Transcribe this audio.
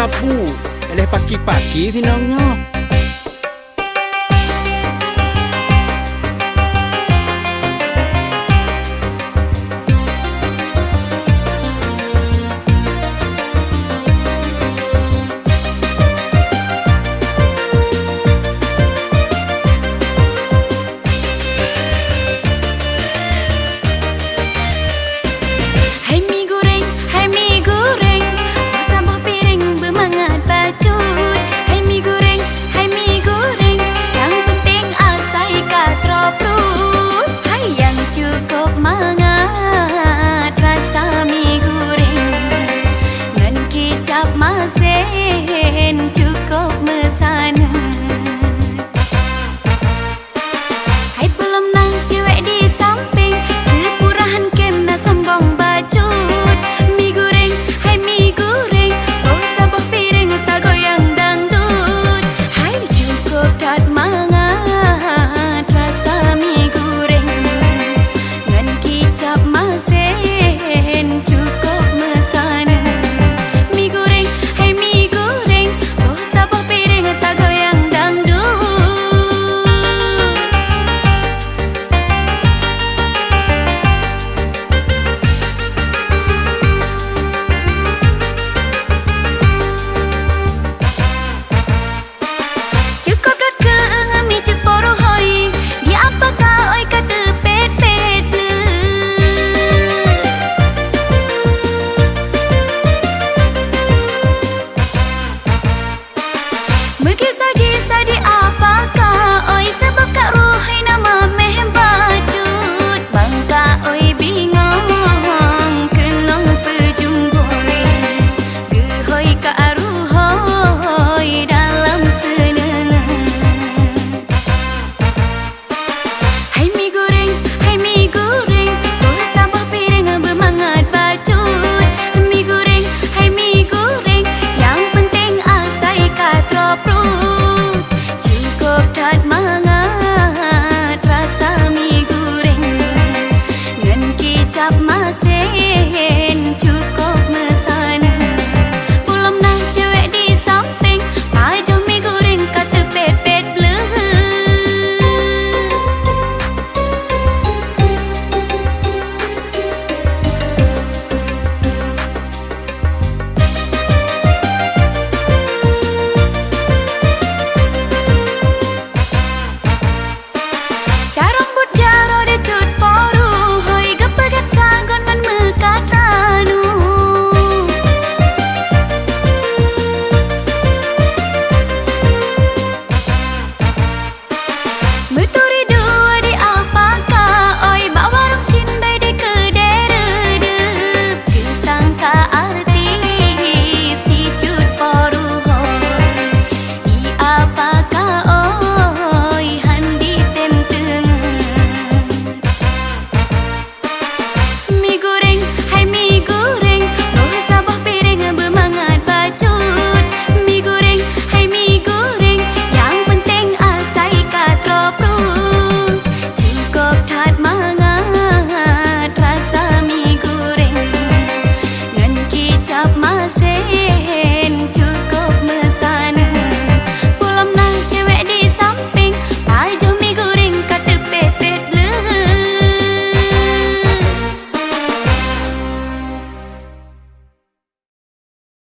labu, eleh paki-paki tinongnya. Cukup mesana. Hai belum nang cewek di samping, kepurahan kem na sombong bacut. Mie goreng, hai mie goreng, oh sabah piring tak goyang dangdut. Hai cukup dat mangat rasa mie goreng, ngan kicap masen cukup mesana. Mie goreng, hai mie goreng, sabah piring tak goyang dangdut. Cukup dat ke ngemi cek poro hoi, di apa ka oi kata pet-pet le. Mengisah-kisah di apakah oi sebab kak ruhai nama meh bacut. Bangka oi bingung kenong pejumboy, gehoi kak ruhoi dalam senengan. Hai mie goreng, hai mie goreng, oh sabah piring bermangat bacut. Mie goreng, hai mie goreng, yang penting asai katro perut. Cukup dat mangat rasa mie goreng, ngan kicap masen